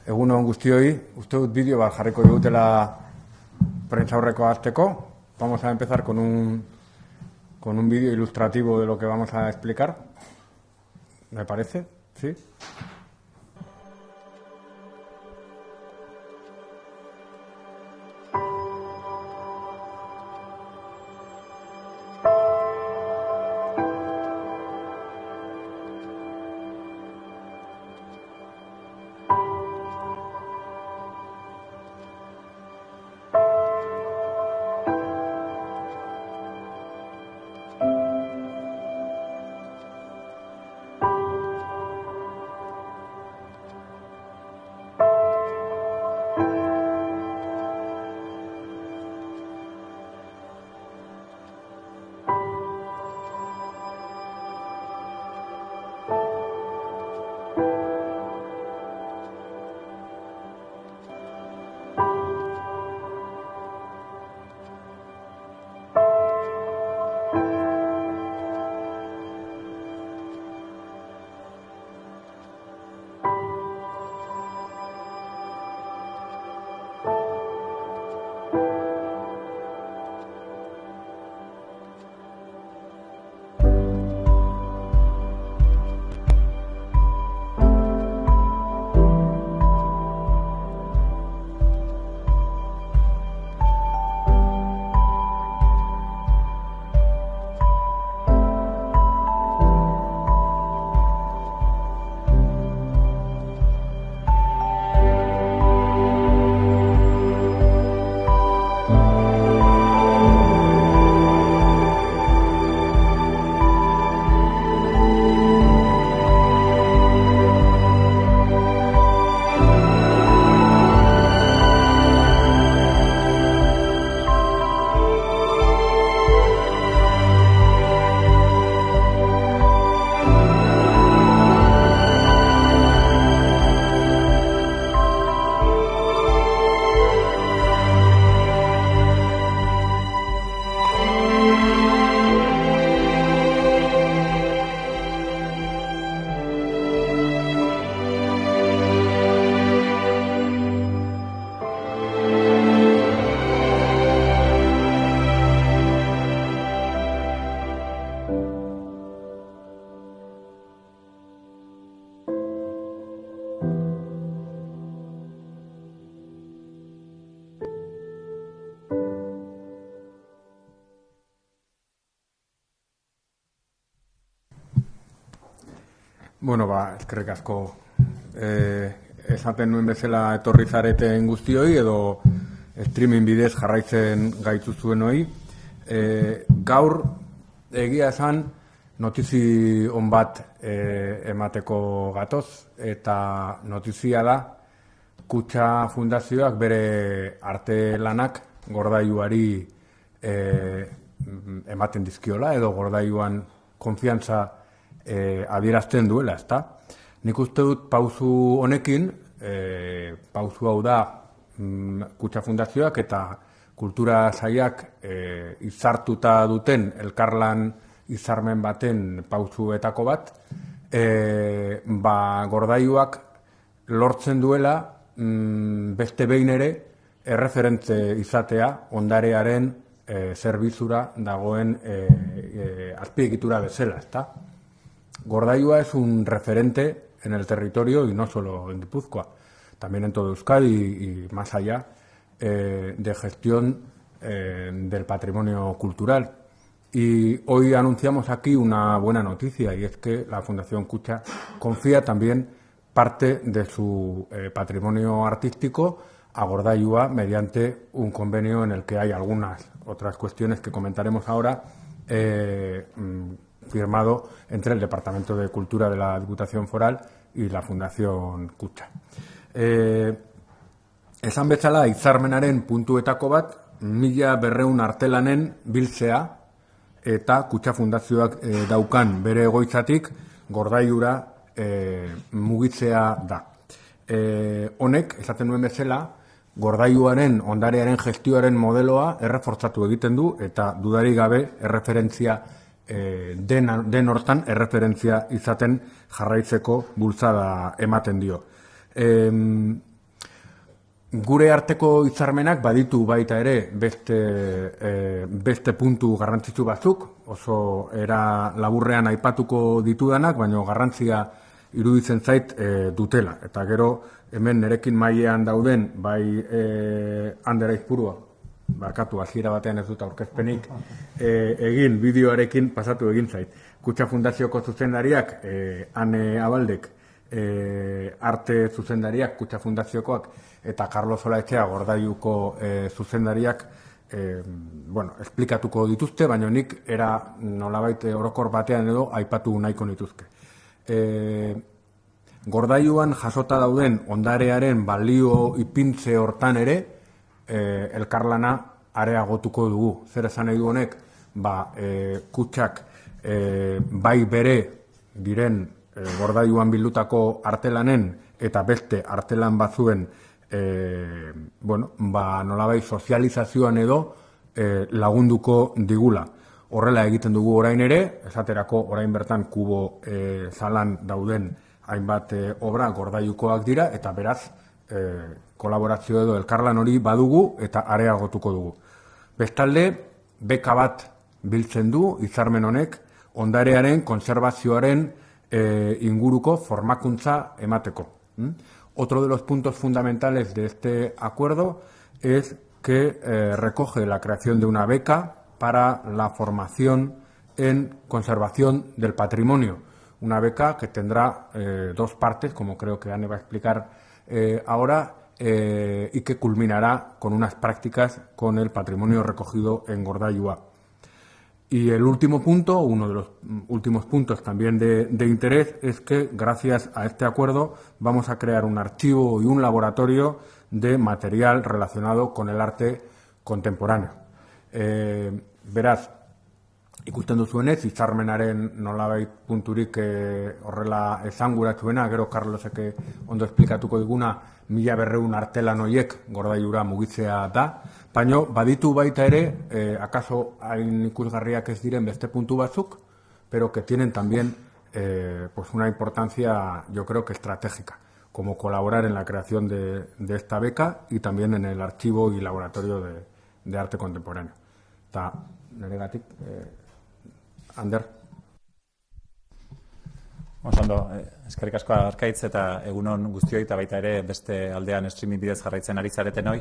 Egun on guztioi, uste dut bideo bat jarriko digutela prentsaurrekoa hasteko. Vamos a empezar con un vídeo ilustrativo de lo que vamos a explicar. ¿Me parece? ¿Sí? Bueno, eskerrik asko. Esaten nuen bezala etorri zareten guztioi edo streaming bidez jarraitzen gaituzuen hoi. Gaur egia esan notizi on bat emateko gatoz eta notizia da Kutxa Fundazioak bere arte lanak gordailuari ematen dizkiola edo gordailuan konfiantza adierazten duela, ezta? Nik uste dut pausu honekin, pausu hau da Kutxa Fundazioak eta kultura sailak izartuta duten elkarlan izarmen baten pausuetako bat, gordailuak lortzen duela beste behin ere erreferente izatea ondarearen zerbizura dagoen azpiegitura bezala, ezta? Gordailua es un referente en el territorio y no solo en Guipúzcoa, también en todo Euskadi y más allá de gestión del patrimonio cultural. Y hoy anunciamos aquí una buena noticia y es que la Fundación Kutxa confía también parte de su patrimonio artístico a Gordailua mediante un convenio en el que hay algunas otras cuestiones que comentaremos ahora firmado entre el Departamento de Cultura de la Diputación Foral y la Fundación Kutxa. Esan bezala, hitzarmenaren puntuetako bat, 1200 artelanen biltzea eta Kutxa Fundazioak daukan bere egoitzatik gordailura mugitzea da. Honek, esaten nuen bezala, gordailuaren ondarearen gestioaren modeloa errefortzatu egiten du eta dudarik gabe erreferentzia den hortan erreferentzia izaten jarraitzeko bultzada ematen dio. Gure arteko hitzarmenak baditu baita ere beste puntu garrantzitsu batzuk, oso era laburrean aipatuko ditudanak, baina garrantzia iruditzen zait dutela. Eta gero hemen nerekin mailean dauden, bai Ander Aizpurua, barkatu hasiera batean ez dut aurkezpenik egin bideoarekin pasatu egin zait. Kutxa Fundazioko zuzendariak, Ane Abaldek, arte zuzendariak, Kutxa Fundaziokoak, eta Carlos Olaetxea Gordailuko zuzendariak esplikatuko dituzte, baina nik era nolabait orokor batean edo aipatu nahiko nituzke. Gordailuan jasota dauden ondarearen balio ipintze hortan ere elkarlana areagotuko dugu. Zer esan nahi du honek? Kutxak bai bere diren Gordailuan bildutako artelanen eta beste artelan batzuen nolabait sozializazioan edo lagunduko digula. Horrela egiten dugu orain ere, esaterako orain bertan Kubo zalan dauden hainbat obra Gordailukoak dira, eta beraz kolaborazio edo elkarlan hori badugu eta areagotuko dugu. Bestalde, beka bat biltzen du hitzarmen honek ondarearen konserbazioaren inguruko formakuntza emateko. Otro de los puntos fundamentales de este acuerdo es que recoge la creación de una beca para la formación en conservación del patrimonio. Una beca que tendrá dos partes, como creo que Anne va a explicar ahora, y que culminará con unas prácticas con el patrimonio recogido en Gordailua. Y el último punto, uno de los últimos puntos también de interés, es que gracias a este acuerdo vamos a crear un archivo y un laboratorio de material relacionado con el arte contemporáneo. Beraz, ikusten duzuenez, hitzarmenaren nolabait punturik horrela esanguratsuena, gero Carlosek ondo esplikatuko diguna 1200 artelan horiek Gordailura mugitzea da, baina baditu baita ere, akaso hain ikusgarriak ez diren beste puntu batzuk, pero que tienen también una importancia, yo creo que estratégica, como colaborar en la creación de esta beca y también en el archivo y laboratorio de arte contemporáneo. Eta niregatik, Ander. Ondo, eskerrik asko Arkaitz eta egunon guztioi eta baita ere beste aldean streaming bidez jarraitzen ari zareten hoi.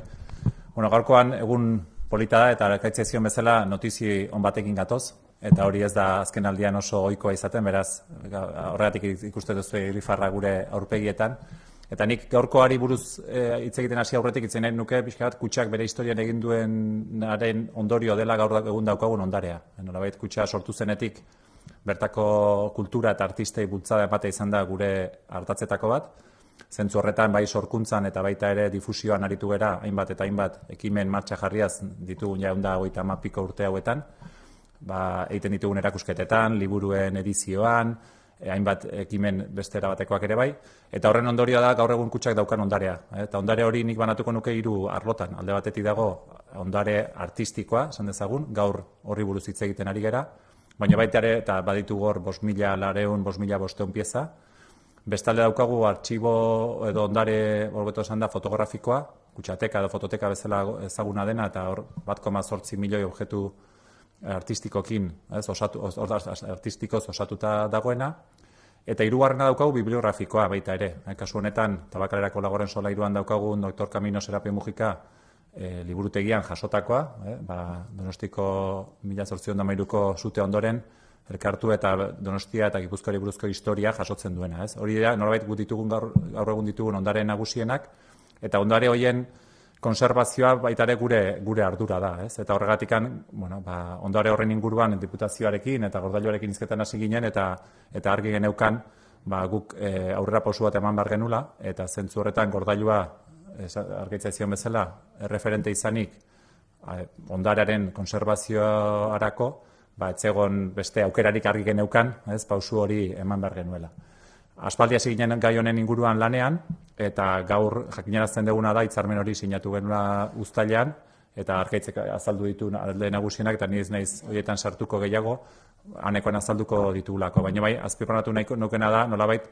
Gaurkoan egun polita da eta Arkaitz ezion bezala notizi on batekin gatoz, eta hori ez da azken aldian oso ohikoa izaten, beraz horregatik ikuste duzu irifarra gure aurpegietan. Eta nik gaurkoari buruz hitz egiten hasi aurretik hitz egin nuke pixka bat kutxak bere historian egin duenaren ondorio dela gaur egun daukagun ondarea. Nolabait kutxa sortu zenetik bertako kultura eta artistei bultzada ematea izan da gure ardatzetako bat. Zentzu horretan bai sorkuntzan eta baita ere difusioan aritu gera hainbat eta hainbat ekimen martxa jarriaz ditugun ja 130 urte hauetan. Egiten ditugun erakusketetan, liburuen edizioan, hainbat ekimen bestera batekoak ere bai, eta horren ondorioa da gaur egun kutxak daukan ondarea. Eta ondare hori nik banatuko nuke 3 arlotan. Alde batetik dago ondare artistikoa, esan dezagun, gaur horri buruz hitz egiten ari gera, baina baita ere, eta baditu gor 5.400, 5.500 pieza. Bestalde daukagu artxibo edo ondare horbeto esan da fotografikoa, kutxateka edo fototeka bezala ezaguna dena, eta hor 1,8 milioi objektu artistikokin, artistikoz osatuta dagoena, eta 3. daukagu bibliografikoa baita ere. Kasu honetan, Tabakalerako Lagoren solairuan daukagu Dr. Camino Serape Mujika liburutegian jasotakoa, Donostiko 1813ko sute ondoren, elkartu eta Donostia eta Gipuzkoari buruzko historia jasotzen duena. Hori da, norbait gaur egun ditugun ondare nagusienak, eta ondare horien konserbazioa baita ere gure ardura da. Eta horregatikan, ondare horren inguruan diputazioarekin eta Gordailuarekin hizketan hasi ginen, eta argi geneukan guk aurrera pausu bat eman behar genula, eta zentzu horretan Gordailua, argaitza zion bezala, erreferente izanik ondarearen konserbazioarako, etzegon beste aukerarik argi geneukan, pausu hori eman behar genuela. Aspaldi hasi ginen gai honen inguruan lanean, eta gaur jakinarazten duguna da hitzarmen hori sinatu genuela uztailean, eta Arkaitzek azaldu ditu alde nagusienak, eta ni ez naiz horietan sartuko gehiago, Anekoan azalduko ditugulako. Baina bai, azpimarratu nahiko nukena da, nolabait,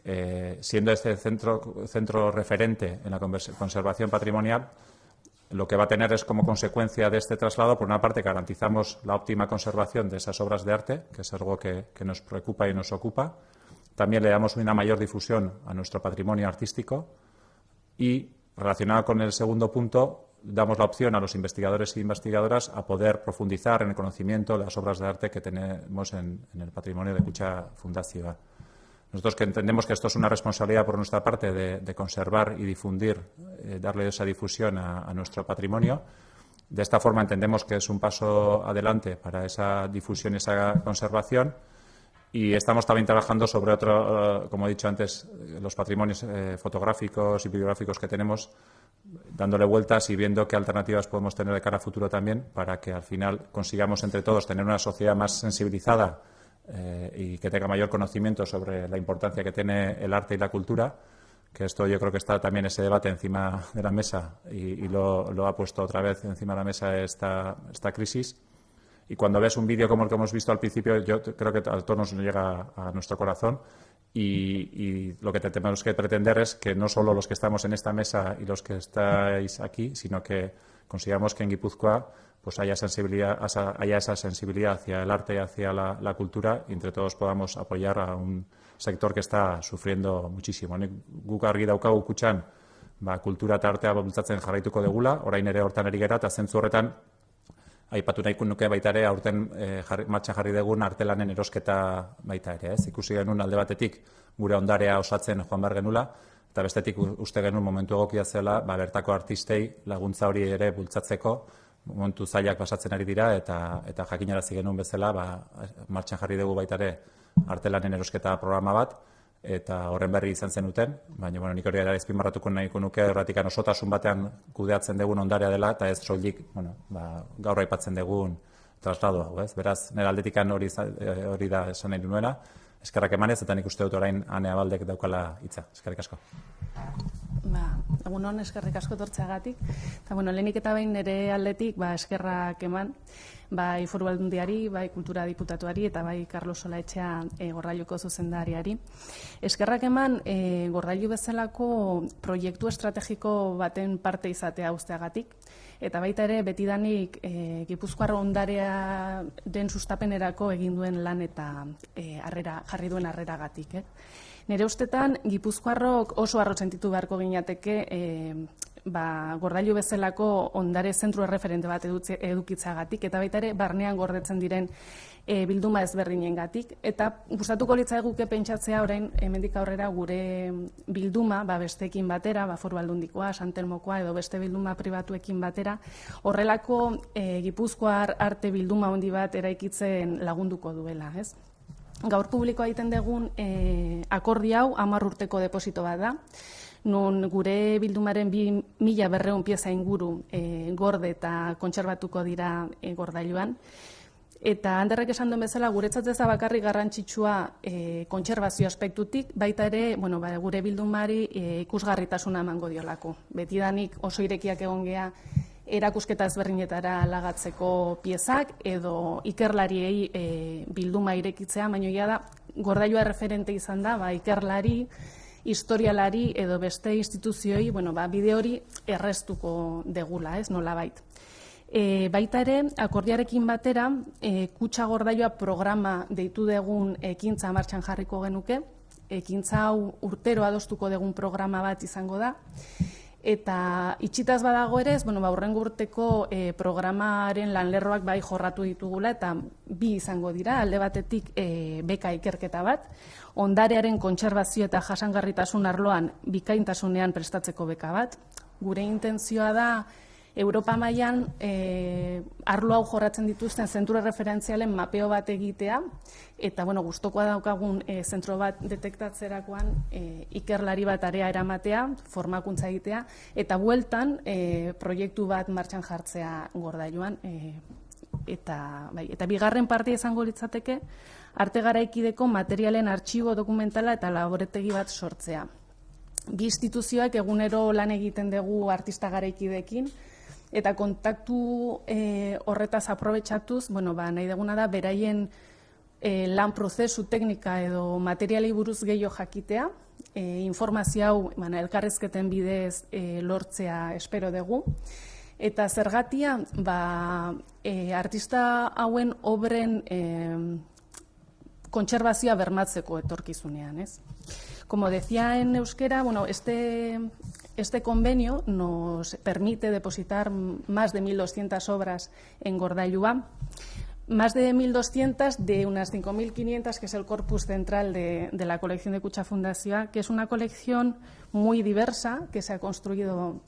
siendo este centro referente en la conservación patrimonial, lo que va a tener es como consecuencia de este traslado, por una parte, garantizamos la óptima conservación de esas obras de arte, que es algo que nos preocupa y nos ocupa. También le damos una mayor difusión a nuestro patrimonio artístico y, relacionado con el segundo punto, damos la opción a los investigadores e investigadoras a poder profundizar en el conocimiento de las obras de arte que tenemos en el patrimonio de Kutxa Fundazioa. Nosotros que entendemos que esto es una responsabilidad por nuestra parte de conservar y difundir, darle esa difusión a nuestro patrimonio. De esta forma entendemos que es un paso adelante para esa difusión y esa conservación. Y estamos también trabajando sobre otro, como he dicho antes, los patrimonios fotográficos y videográficos que tenemos, dándole vueltas y viendo qué alternativas podemos tener de cara a futuro también para que al final consigamos entre todos tener una sociedad más sensibilizada y que tenga mayor conocimiento sobre la importancia que tiene el arte y la cultura, que esto yo creo que está también ese debate encima de la mesa y lo ha puesto otra vez encima de la mesa esta crisis. Y cuando ves un vídeo como el que hemos visto al principio, yo creo que a todos nos llega a nuestro corazón y lo que tenemos que pretender es que no solo los que estamos en esta mesa y los que estáis aquí, sino que consigamos que en Guipúzcoa pues haya esa sensibilidad hacia el arte y hacia la cultura y entre todos podamos apoyar a un sector que está sufriendo muchísimo. Guk argi daukagu Kutxan, kultura eta artea bultzatzen jarraituko degula, orain ere hortan ari gera, eta zentzu horretan aipatu nahiko nuke baita ere aurten martxan jarri dugun artelanen erosketa baita ere. Ikusi genuen alde batetik gure ondarea osatzen joan behar genula, eta bestetik uste genuen momentu egokia zela bertako artistei laguntza hori ere bultzatzeko, momentu zailak pasatzen ari dira, eta jakinarazi genuen bezala martxan jarri dugu baita ere artelanen erosketa programa bat, eta horren berri izan zenuten, baina nik hori ere azpimarratuko nahiko nuke erratikan osotasun batean kudeatzen dugun ondarea dela, eta ez soilik gaur aipatzen dugun traslado hau, ez? Beraz, nire aldetikan hori da esan nahi nuena, eskerrak emanez, eta nik uste dut orain Ane Abaldek daukala hitza. Eskerrik asko. Egunon, eskerrik asko tortzeagatik. Eta, lehenik eta behin nire aldetik, eskerrak eman, bai Foru Aldundiari, bai Kultura Diputatuari eta bai Carlos Solaetxea Gorrailuko zuzendariari. Eskerrak eman Gorrailu bezalako proiektu estrategiko baten parte izatea usteagatik, eta baita ere betidanik Gipuzkoar ondarearen sustapenerako egin duen lan eta jarri duen harreragatik. Nire ustetan, Gipuzkoarrok oso harro sentitu beharko ginateke Gordailu bezalako ondare zentru erreferente bat edukitzagatik, eta baita ere barnean gordetzen diren bilduma ezberdinengatik. Eta gustatuko litzaiguke pentsatzea orain hemendik aurrera gure bilduma besteekin batera, Foru Aldundikoa, Santelmokoa edo beste bilduma pribatuekin batera, horrelako Gipuzkoar arte bilduma handi bat eraikitzen lagunduko duela, ez? Gaur publikoa egiten dugun akordi hau 10 urteko deposito bat da, non gure bildumaren 2.200 pieza inguru gorde eta kontserbatuko dira Gordailuan. Eta Anderrek esan duen bezala, guretzat ez da bakarrik garrantzitsua kontserbazio aspektutik, baita ere gure bildumari ikusgarritasuna emango diolako. Betidanik oso irekiak egon gea erakusketa ezberdinetara lagatzeko piezak edo ikerlariei bilduma irekitzea, baina ja da Gordailua referente izan da, ikerlari, historialari edo beste instituzioi bide hori erreztuko degula, ez nolabait. Baita ere, akordiarekin batera, Kutxa Gordailua programa deitu dugun ekintza martxan jarriko genuke, ekintza hau urtero adostuko dugun programa bat izango da, eta itxitaz badago ere, hurrengo urteko programaren lanlerroak jorratu ditugula, eta 2 izango dira, alde batetik beka ikerketa bat, ondarearen kontserbazio eta jasangarritasun arloan bikaintasunean prestatzeko beka bat. Gure intentzioa da, Europa mailan arlo hau jorratzen dituzten zentru referentzialen mapeo bat egitea, eta gustukoa daukagun zentro bat detektatzerakoan ikerlari bat area eramatea, formakuntza egitea, eta bueltan proiektu bat martxan jartzea Gordailuan. Eta bigarren partia izango litzateke, arte garaikideko materialen artxibo dokumentala eta laboretegi bat sortzea. 2 instituzioak egunero lan egiten dugu artista garaikideekin, eta kontaktu horretaz aprobetxatuz, nahi duguna da, beraien lan prozesu, teknika edo materialei buruz gehiago jakitea, informazio hau elkarrizketen bidez lortzea espero dugu. Eta zergatia, artista hauen obren kontserbazioa bermatzeko etorkizunean, ez? Como decía en euskera, bueno, este convenio nos permite depositar más de 1.200 obras en Gordailua, más de 1.200 de unas 5.500, que es el corpus central de la colección de Kutxa Fundazioa, que es una colección muy diversa, que se ha construido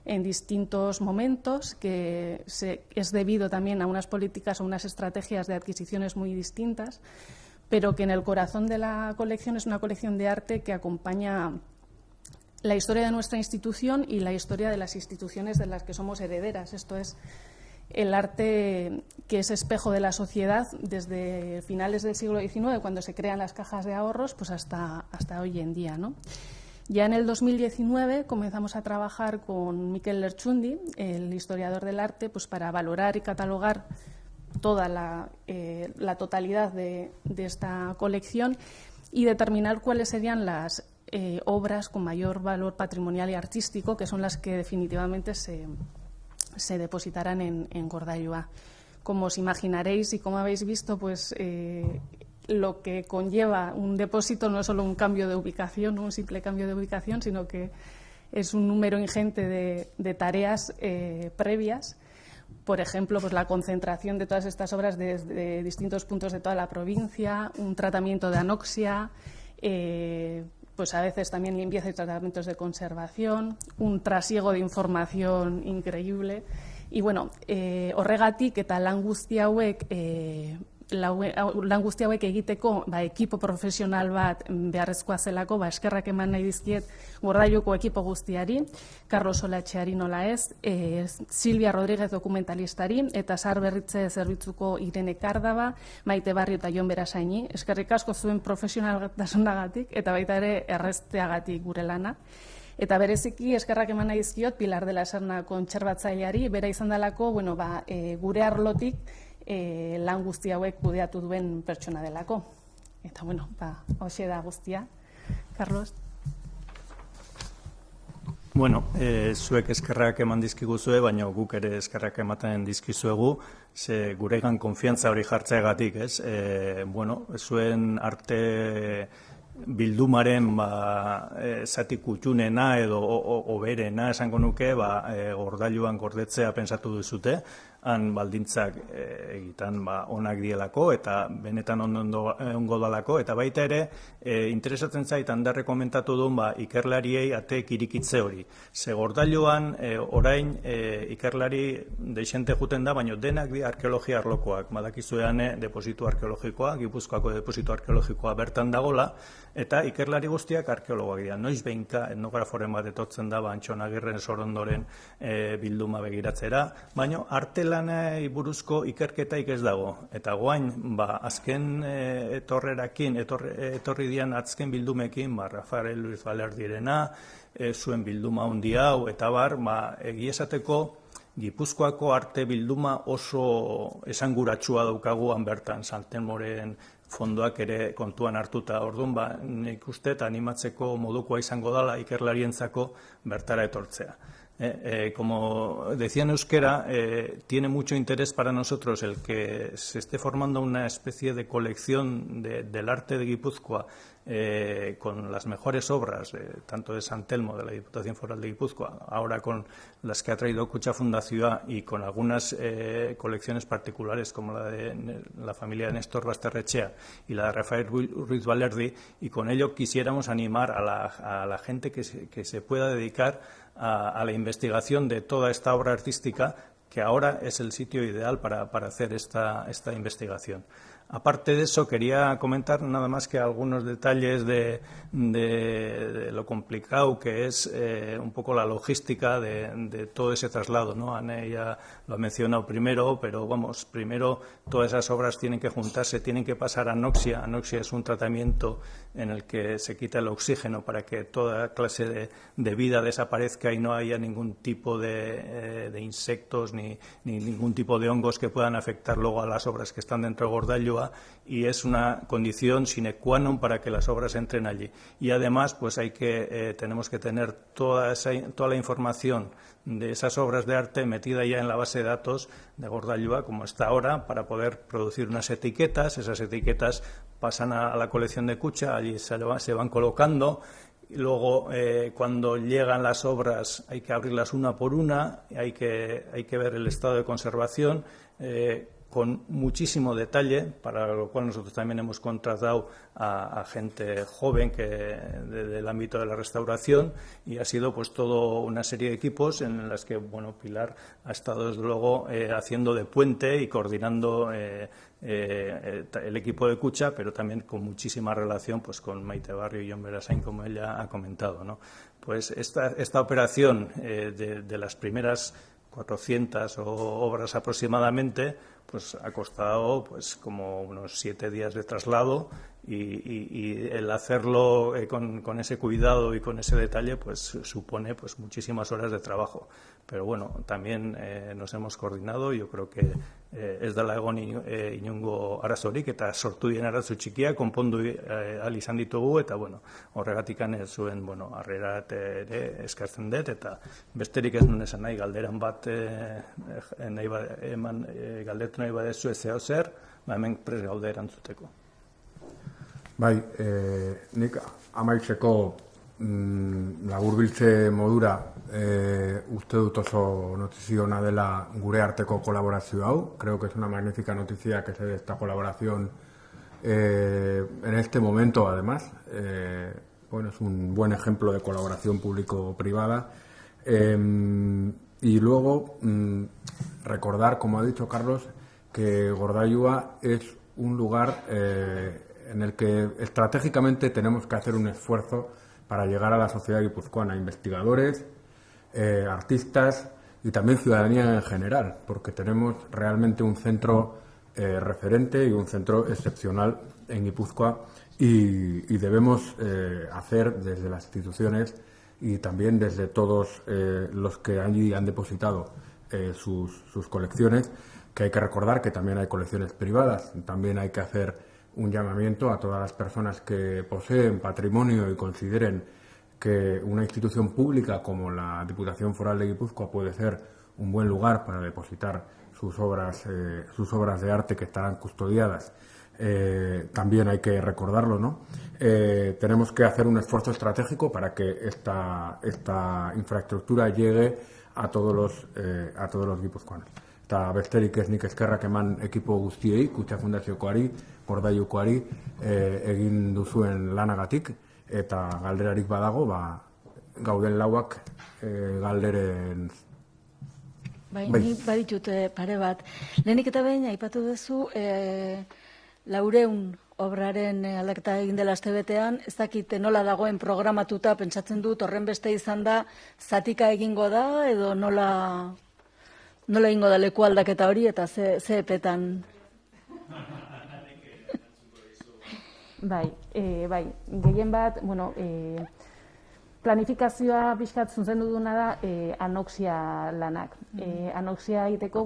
en distintos momentos, que es debido también a unas políticas o unas estrategias de adquisiciones muy distintas, pero que en el corazón de la colección es una colección de arte que acompaña la historia de nuestra institución y la historia de las instituciones de las que somos herederas. Esto es el arte que es espejo de la sociedad desde finales del siglo XIX, cuando se crean las cajas de ahorros, pues hasta hoy en día, ¿no? Ya en el 2019 comenzamos a trabajar con Mikel Lertxundi, el historiador del arte, pues para valorar y catalogar toda la totalidad de esta colección y determinar cuáles serían las obras con mayor valor patrimonial y artístico, que son las que definitivamente se depositarán en Gordailua. Como os imaginaréis y como habéis visto, pues lo que conlleva un depósito no es solo un cambio de ubicación, un simple cambio de ubicación, sino que es un número ingente de tareas previas. Por ejemplo, pues la concentración de todas estas obras desde distintos puntos de toda la provincia, un tratamiento de anoxia, pues a veces también limpieza y tratamientos de conservación, un trasiego de información increíble. Y bueno, horregatik eta lan guzti hauek egiteko ekipo profesional bat beharrezkoa zelako, eskerrak eman nahi dizkiet Gordailuko ekipo guztiari, Carlos Solatxeari nola ez, Silvia Rodríguez dokumentalistari, eta Zahar Berritze zerbitzuko Irene Kardaba, Maite Barrio eta Jon Berasaini. Eskerrik asko zuen profesionaltasunagatik eta baita ere errezteagatik gure lana. Eta bereziki eskerrak eman nahi dizkiot Pilar de la Serna kontserbatzaileari, bera izan dalako, gure arlotik lan guzti hauek kudeatu duen pertsona delako. Eta bueno, hoxe da guztia. Carlos? Bueno, zuek eskerrak eman dizkiguzue, baina guk ere eskerrak ematen dizkizuegu, ze guregan konfiantza hori jartzeagatik, ez? Bueno, zuen arte bildumaren zati kutxunena edo oberena esango nuke, Gordailuan gordetzea pensatu duzute, han baldintzak egitan onak dielako eta benetan ongo dalako, eta baita ere interesatzen zait handarre komentatu duen ikerlariei ateek irikitze hori. Ze Gordailuan orain ikerlari deixente juten da, baina denak di arkeologia arlokoak. Badakizuean depositu arkeologikoa, Gipuzkoako depositu arkeologikoa bertan dagola, eta ikerlari guztiak arkeologoak dira. Noiz behinka etnograforen bat etortzen da Antxon Agirren Sorondoren bilduma begiratzera, baina artelanei buruzko ikerketaik ez dago. Eta guain, azken etorri dian azken bildumekin, Rafael Luis Valerdirena, zuen bilduma handi hau, eta egiesateko Gipuzkoako arte bilduma oso esanguratsua daukaguan bertan, Saltemoren fondoak ere kontuan hartuta. Orduan, nik uste animatzeko modukoa izango dela ikerlarientzako bertara etortzea. Como decía en euskera, tiene mucho interés para nosotros el que se esté formando una especie de colección del arte de Guipúzcoa con las mejores obras, tanto de San Telmo, de la Diputación Foral de Guipúzcoa, ahora con las que ha traído Kutxa Fundazioa y con algunas colecciones particulares como la de la familia de Néstor Basterrechea y la de Rafael Ruiz Valerdi, y con ello quisiéramos animar a la gente que se pueda dedicar a la investigación de toda esta obra artística, que ahora es el sitio ideal para hacer esta investigación. Aparte de eso, quería comentar nada más que algunos detalles de lo complicado que es un poco la logística de todo ese traslado, ¿no? Ane ya lo ha mencionado primero, pero primero todas esas obras tienen que juntarse, tienen que pasar a anoxia. Anoxia es un tratamiento en el que se quita el oxígeno para que toda clase de vida desaparezca y no haya ningún tipo de insectos ni ni ningún tipo de hongos que puedan afectar luego a las obras que están dentro de Gordailua, y es una condición sine qua non para que las obras entren allí. Y además, pues tenemos que tener toda la información de esas obras de arte metida ya en la base de datos de Gordailua, como está ahora, para poder producir unas etiquetas. Esas etiquetas pasan a la colección de Kutxa, allí se van colocando. Y luego, cuando llegan las obras, hay que abrirlas una por una, hay que ver el estado de conservación con muchísimo detalle, para lo cual nosotros también hemos contratado a gente joven del ámbito de la restauración, y ha sido pues todo una serie de equipos en las que Pilar ha estado desde luego haciendo de puente y coordinando el equipo de Kutxa, pero también con muchísima relación pues con Maite Barrio y Jon Berasain, como ella ha comentado, ¿no? Pues esta operación de las primeras 400 obras aproximadamente, pues ha costado pues como unos 7 días de traslado, y el hacerlo con ese cuidado y con ese detalle pues supone pues muchísimas horas de trabajo. Pero bueno, también nos hemos coordinado. Yo creo que ez dela egon inongo arazorik, eta sortu dien arazo txikia konpondu ahal izan ditugu, eta horregatikan ez zuen harrera ere eskartzen dut, eta besterik ez nuen esan nahi, galderan bat galdetu nahi badezu ez zer, hemen prest gaude erantzuteko. Bai, nik amaitzeko laburbiltze modura uste dut oso notizio ona dela gure arteko kolaborazio hau. Creo que es una magnífica noticia que se dé esta colaboración en este momento, además. Es un buen ejemplo de colaboración público-privada. Y luego recordar, como ha dicho Carlos, que Gordailua es un lugar en el que estratégicamente tenemos que hacer un esfuerzo para llegar a la sociedad guipuzcoana, investigadores, artistas y también ciudadanía en general, porque tenemos realmente un centro referente y un centro excepcional en Guipúzcoa, y debemos hacer desde las instituciones y también desde todos los que allí han depositado sus colecciones, que hay que recordar que también hay colecciones privadas. También hay que hacer un llamamiento a todas las personas que poseen patrimonio y consideren que una institución pública como la Diputación Foral de Guipúzcoa puede ser un buen lugar para depositar sus obras de arte que estarán custodiadas. También hay que recordarlo, ¿no? Tenemos que hacer un esfuerzo estratégico para que esta infraestructura llegue a todos los guipuzcoanos. Eta besterik ez nik eskerrak eman ekipo guztiei, Kutxa Fundaziokoari, Gordailukoari egin duzuen lanagatik, eta galderarik badago, gauden lauak galderen... Nik baditut pare bat. Lehenik eta behin aipatu duzu 400 obraren aldaketa egin dela astebetean, ez dakit nola dagoen programatuta, pentsatzen dut horren beste izan da, zatika egingo da, edo nola egingo da leku aldaketa hori, eta ze epetan? Bai, gehien bat, planifikazioa pixkat zuzendu duna da anoxia lanak. Anoxia egiteko,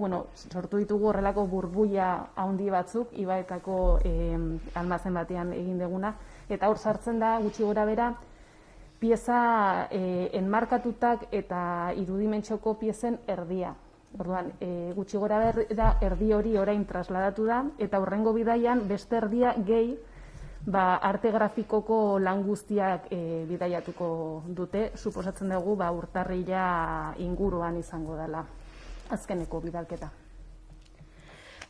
sortu ditugu horrelako burbuia handi batzuk, ibaetako almazen batean egin deguna, eta hor sartzen da, gutxi gora bera, pieza enmarkatutak eta irudimentxoko piezen erdia. Orduan, gutxi gora bera erdi hori orain trasladatu da, eta horrengo bidaian beste erdia gehi arte grafikoko lan guztiak bidaiatuko dute, suposatzen dugu urtarrila inguruan izango dela azkeneko bidalketa.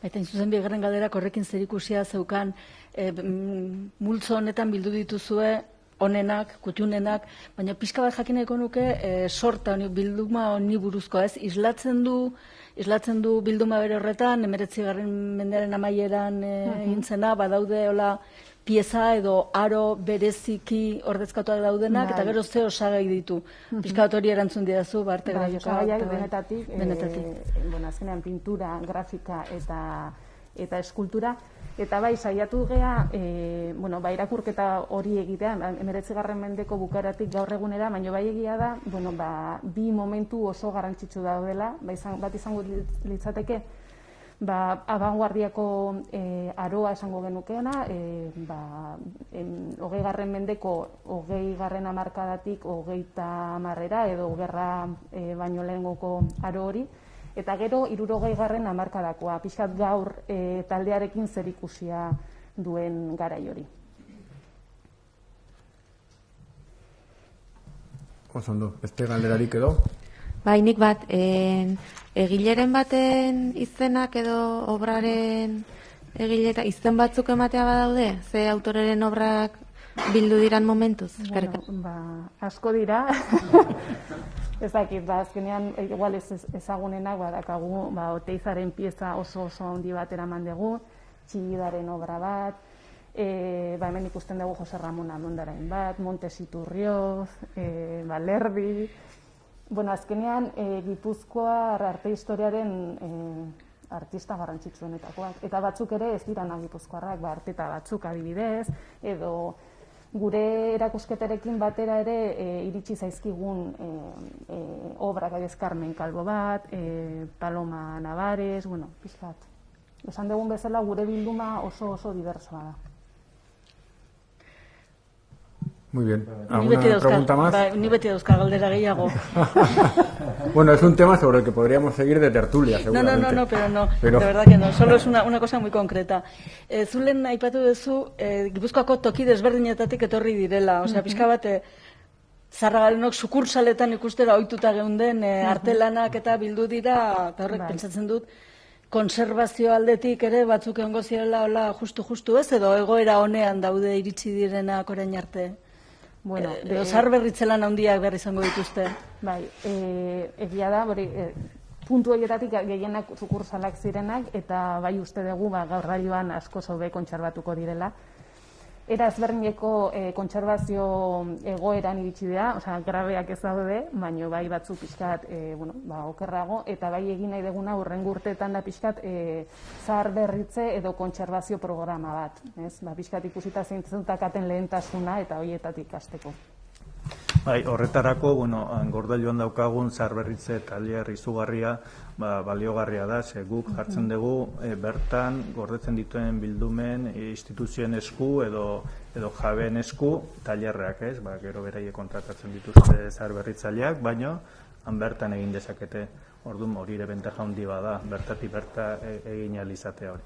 Eta zuzen bigarren galderak horrekin zerikusia zeukan, multzo honetan bildu dituzue onenak, kutxunenak, baina pixka bat jakineko nuke sorta bilduma honi buruzko, ez? Islatzen du bilduma bere horretan, 19. mendearen amaieran egintzena, badaude hola pieza edo aro bereziki ordezkatuak daudenak, eta gero ze osagai ditu. Pixka bat hori erantzun didazu, arte grafika. Osagaiak denetatik, azkenean pintura, grafika eta eta eskultura, eta bai, saiatu gea, irakurketa hori egitea, 19. mendeko bukaeratik gaur egunera, baina bai egia da, bi momentu oso garrantzitsu daudela, bat izango litzateke, abanguardiako aroa esango genukeena, 20. mendeko 20. hamarkadatik 30. hamarrera, edo gerra baino lehengoko aro hori, eta gero 60. hamarkadakoa, pixkat gaur taldearekin zerikusia duen garai hori. Oso ondo, beste galderarik edo? Bai, nik bat, egileren baten izenak edo obraren egileta izen batzuk ematea badaude? Ze autoreren obrak bildu diran momentuz? Asko dira. Ez dakit, azkenean, igual ezagunenak badakagu, Oteizaren pieza oso handi bat eraman dugu, Txillidaren obra bat, hemen ikusten dugu Jose Ramon Amondarain bat, Montes Iturrioz, Balerdi. Azkenean, Gipuzkoar arte historiaren artista garrantzitsuenetakoak. Eta batzuk ere ez dirana gipuzkoarrak, arteta batzuk adibidez, edo gure erakusketarekin batera ere iritsi zaizkigun obrak, adibidez Carmen Calvo bat, Paloma Navares, pixkat. Esan dugun bezala gure bilduma oso diversoa da. Muy bien. ¿Alguna pregunta más? Ni beti dauzka galdera gehiago. Bueno, es un tema sobre el que podríamos seguir de tertulia, seguramente. No, pero de verdad que no. Solo es una cosa muy concreta. Zulen aipatu duzu, Gipuzkoako toki desberdinetatik etorri direla. Osea, pixka bat, Zarragalenok sukursaletan ikustera ohituta geunden artelanak eta bildu dira, eta horrek pentsatzen dut, konserbazio aldetik ere batzuk egongo zirela hola justu ez, edo egoera honean daude iritsi direnak orain arte? Zaharberritzelan handiak behar izango dituzte. Bai, egia da, puntu horietatik gehienak sukursalak zirenak, eta bai uste dugu gaurgailuan asko hobe kontserbatuko direla. Era ezberdineko kontserbazio egoeran iritsi dira, grabeak ez daude, baina bai batzuk pixkat okerrago, eta bai egin nahi duguna hurrengo urteetan da pixkat zaharberritze edo kontserbazio programa bat. Pixkat ikusita zeintzutakaten lehentasuna eta horietatik hasteko. Horretarako, Gordailuan daukagun zaharberritze tailer izugarria baliogarria da, ze guk jartzen dugu bertan gordetzen dituen bildumen instituzioen esku edo jabeen esku tailerrak, gero beraiek kontratatzen dituzte zaharberritzaileak, baina han bertan egin dezakete. Orduan hori ere bentaja handi bada, bertatik berta egin ahal izatea hori.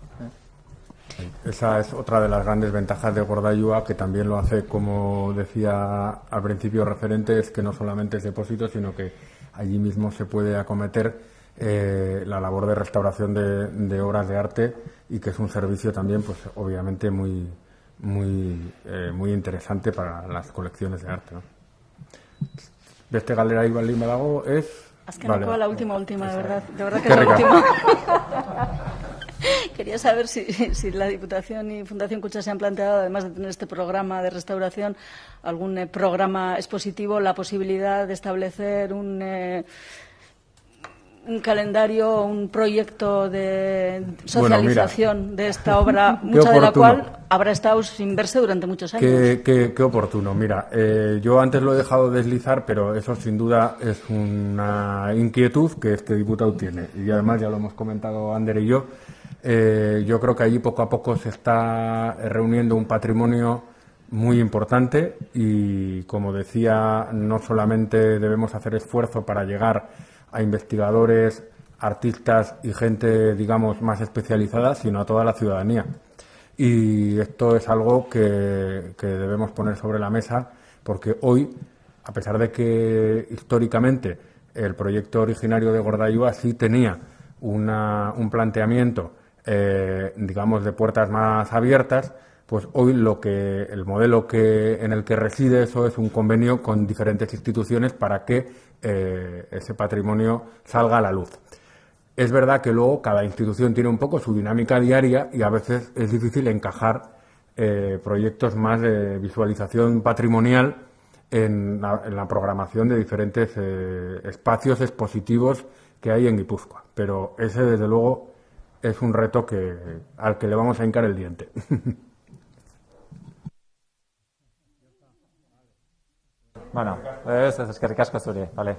Esa es otra de las grandes ventajas de Gordailua, que también lo hace, como decía al principio referente, es que no solamente es depósito, sino que allí mismo se puede acometer la labor de restauración de obras de arte, y que es un servicio también, pues obviamente muy interesante para las colecciones de arte, ¿no? Beste galdera baldin badago es... Azkeneko, la última, de verdad que es la última. Quería saber si la Diputación y Fundación Kutxa se han planteado, además de tener este programa de restauración, algún programa expositivo, la posibilidad de establecer un calendario, un proyecto de socialización de esta obra, mucha de la cual habrá estado sin verse durante muchos años. Qué oportuno. Mira, yo antes lo he dejado deslizar, pero eso sin duda es una inquietud que este diputado tiene. Y además ya lo hemos comentado Ander y yo. Yo creo que allí poco a poco se está reuniendo un patrimonio muy importante y, como decía, no solamente debemos hacer esfuerzo para llegar a investigadores, artistas y gente, digamos, más especializada, sino a toda la ciudadanía. Y esto es algo que debemos poner sobre la mesa, porque hoy, a pesar de que históricamente el proyecto originario de Gordailua sí tenía un planteamiento, digamos, de puertas más abiertas, pues hoy el modelo en el que reside eso es un convenio con diferentes instituciones para que ese patrimonio salga a la luz. Es verdad que luego cada institución tiene un poco su dinámica diaria y a veces es difícil encajar proyectos más de visualización patrimonial en la programación de diferentes espacios expositivos que hay en Guipúzcoa. Pero ese, desde luego, es un reto al que le vamos a hincar el diente. Bueno, eskerrik asko zuri, vale.